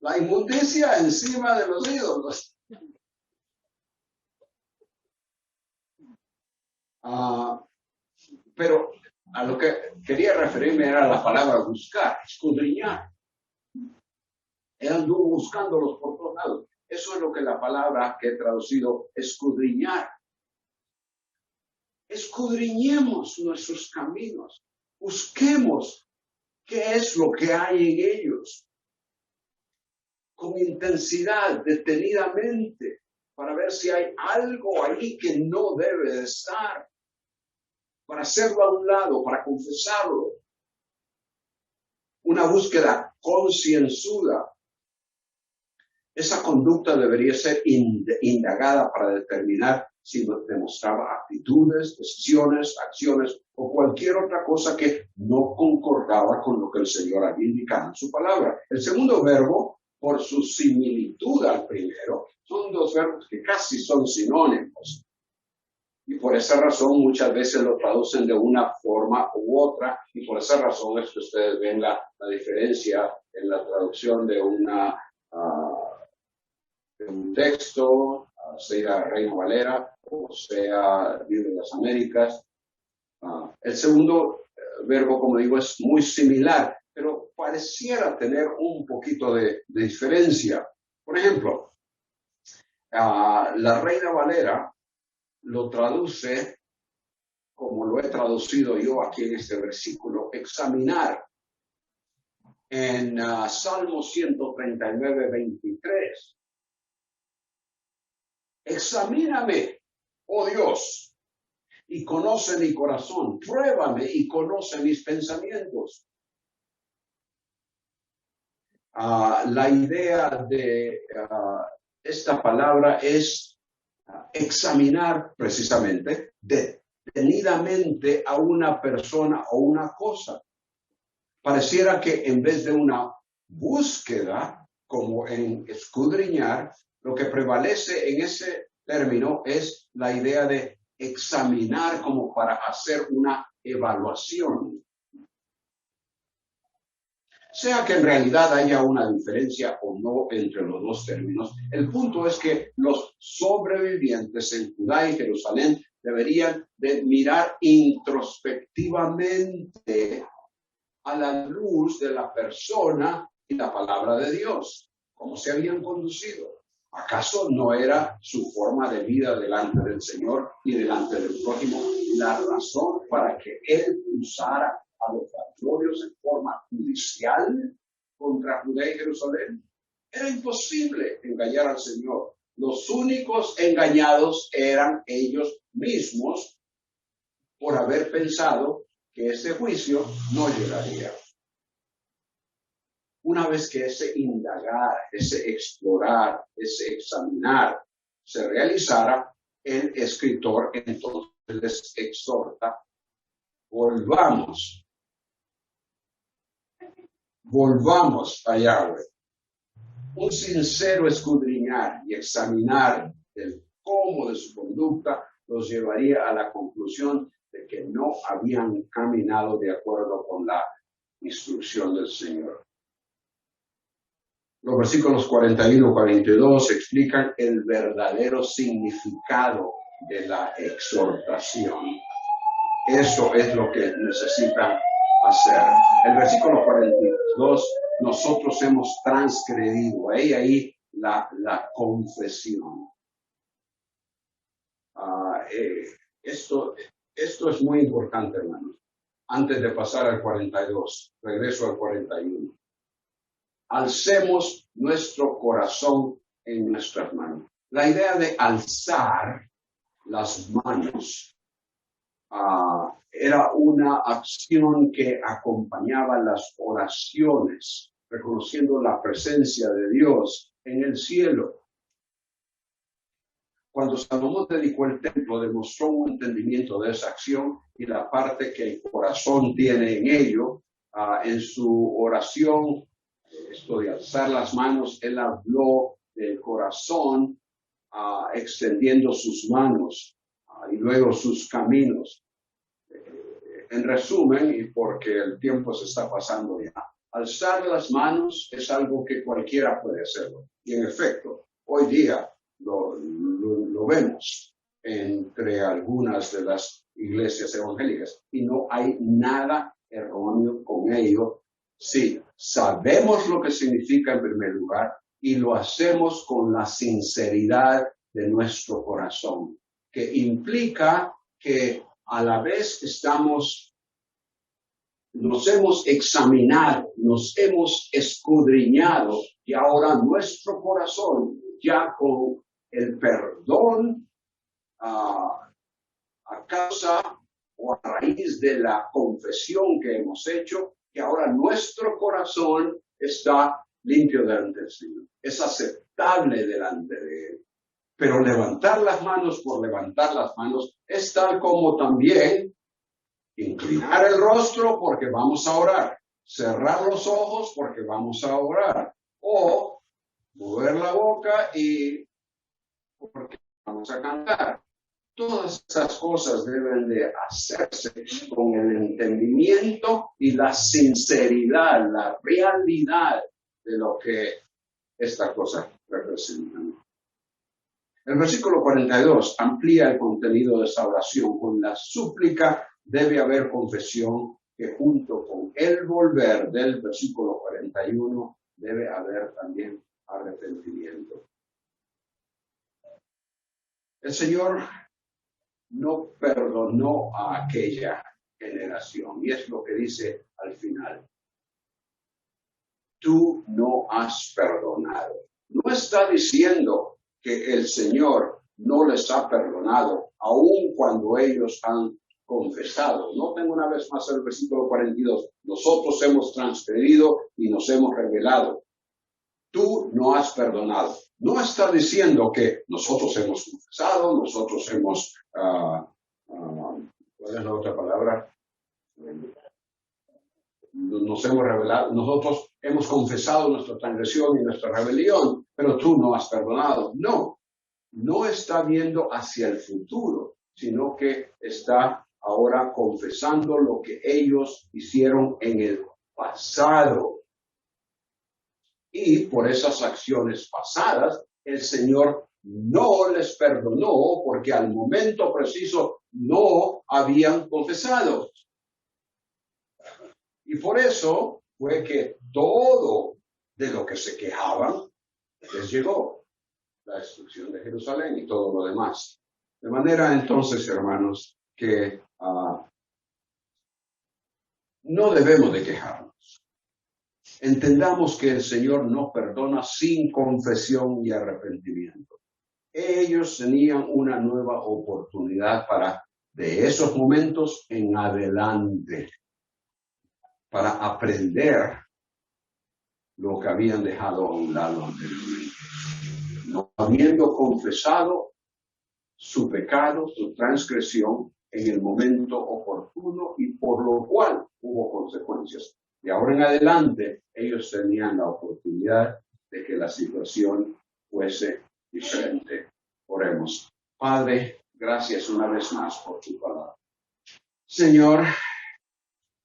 La inmundicia encima de los ídolos. Pero a lo que quería referirme era la palabra buscar, escudriñar. Él anduvo buscándolos por todos lados. Eso es lo que la palabra que he traducido, escudriñar. Escudriñemos nuestros caminos. Busquemos qué es lo que hay en ellos. Con intensidad, detenidamente, para ver si hay algo ahí que no debe de estar. Para hacerlo a un lado, para confesarlo. Una búsqueda concienzuda. Esa conducta debería ser indagada para determinar si demostraba actitudes, decisiones, acciones o cualquier otra cosa que no concordaba con lo que el Señor había indicado en su palabra. El segundo verbo, por su similitud al primero, son 2 verbos que casi son sinónimos. Y por esa razón muchas veces lo traducen de una forma u otra, y por esa razón es que ustedes ven la diferencia en la traducción de un texto sea Reina Valera o sea Biblia de las Américas. El segundo verbo, como digo, es muy similar, pero pareciera tener un poquito de diferencia. Por ejemplo, la Reina Valera lo traduce, como lo he traducido yo aquí en este versículo, examinar. En Salmo 139, 23. Examíname, oh Dios, y conoce mi corazón. Pruébame y conoce mis pensamientos. La idea de esta palabra es examinar precisamente detenidamente a una persona o una cosa. Pareciera que en vez de una búsqueda, como en escudriñar, lo que prevalece en ese término es la idea de examinar como para hacer una evaluación. Sea que en realidad haya una diferencia o no entre los dos términos, el punto es que los sobrevivientes en Judá y Jerusalén deberían de mirar introspectivamente a la luz de la persona y la palabra de Dios, cómo se habían conducido. ¿Acaso no era su forma de vida delante del Señor y delante del prójimo la razón para que Él usara a los patriotas en forma judicial contra Judá y Jerusalén? Era imposible engañar al Señor. Los únicos engañados eran ellos mismos por haber pensado que ese juicio no llegaría. Una vez que ese indagar, ese explorar, ese examinar se realizara, el escritor entonces les exhorta: volvamos a Yahweh. Un sincero escudriñar y examinar el cómo de su conducta los llevaría a la conclusión de que no habían caminado de acuerdo con la instrucción del Señor. Los versículos 41 y 42 explican el verdadero significado de la exhortación. Eso es lo que necesitan hacer. El versículo 42, nosotros hemos transgredido. Ahí la confesión. Esto es muy importante, hermanos. Antes de pasar al 42, regreso al 41. Alcemos nuestro corazón en nuestras manos. La idea de alzar las manos era una acción que acompañaba las oraciones, reconociendo la presencia de Dios en el cielo. Cuando Salomón dedicó el templo, demostró un entendimiento de esa acción y la parte que el corazón tiene en ello. En su oración, esto de alzar las manos, él habló del corazón extendiendo sus manos y luego sus caminos. En resumen, y porque el tiempo se está pasando ya, alzar las manos es algo que cualquiera puede hacerlo. Y en efecto, hoy día lo vemos entre algunas de las iglesias evangélicas y no hay nada erróneo con ello. Sí, sabemos lo que significa en primer lugar y lo hacemos con la sinceridad de nuestro corazón, que implica que a la vez nos hemos examinado, nos hemos escudriñado y ahora nuestro corazón, ya con el perdón a causa o a raíz de la confesión que hemos hecho, que ahora nuestro corazón está limpio delante del Señor, es aceptable delante de Él. Pero levantar las manos por levantar las manos es tal como también inclinar el rostro porque vamos a orar, cerrar los ojos porque vamos a orar, o mover la boca y porque vamos a cantar. Todas esas cosas deben de hacerse con el entendimiento y la sinceridad, la realidad de lo que esta cosa representa. El versículo 42 amplía el contenido de esa oración. Con la súplica debe haber confesión, que junto con el volver del versículo 41 debe haber también arrepentimiento. El Señor no perdonó a aquella generación, y es lo que dice al final. Tú no has perdonado. No está diciendo que el Señor no les ha perdonado, aun cuando ellos han confesado. Noten una vez más el versículo 42. Nosotros hemos transgredido y nos hemos rebelado. Tú no has perdonado. No está diciendo que nosotros hemos confesado, nosotros hemos, ¿cuál es la otra palabra? Nos hemos revelado, nosotros hemos confesado nuestra transgresión y nuestra rebelión, pero tú no has perdonado. No, no está viendo hacia el futuro, sino que está ahora confesando lo que ellos hicieron en el pasado. Y por esas acciones pasadas, el Señor no les perdonó porque al momento preciso no habían confesado. Y por eso fue que todo de lo que se quejaban les llegó. La destrucción de Jerusalén y todo lo demás. De manera entonces, hermanos, que no debemos de quejarnos. Entendamos que el Señor no perdona sin confesión y arrepentimiento. Ellos tenían una nueva oportunidad para, de esos momentos en adelante, para aprender lo que habían dejado a un lado anteriormente. No habiendo confesado su pecado, su transgresión en el momento oportuno y por lo cual hubo consecuencias. Y ahora en adelante ellos tenían la oportunidad de que la situación fuese diferente. Oremos. Padre, gracias una vez más por tu palabra. Señor,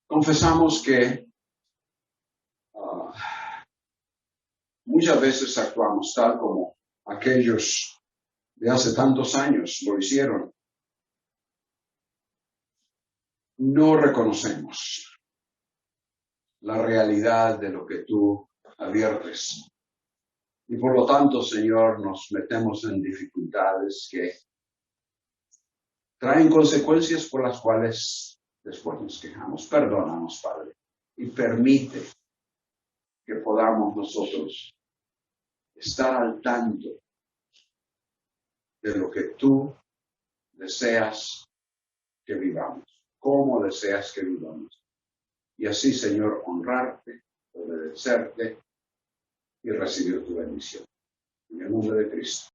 confesamos que muchas veces actuamos tal como aquellos de hace tantos años lo hicieron. No reconocemos la realidad de lo que tú adviertes. Y por lo tanto, Señor, nos metemos en dificultades que traen consecuencias por las cuales después nos quejamos. Perdónanos, Padre, y permite que podamos nosotros estar al tanto de lo que tú deseas que vivamos, cómo deseas que vivamos. Y así, Señor, honrarte, obedecerte y recibir tu bendición. En el nombre de Cristo.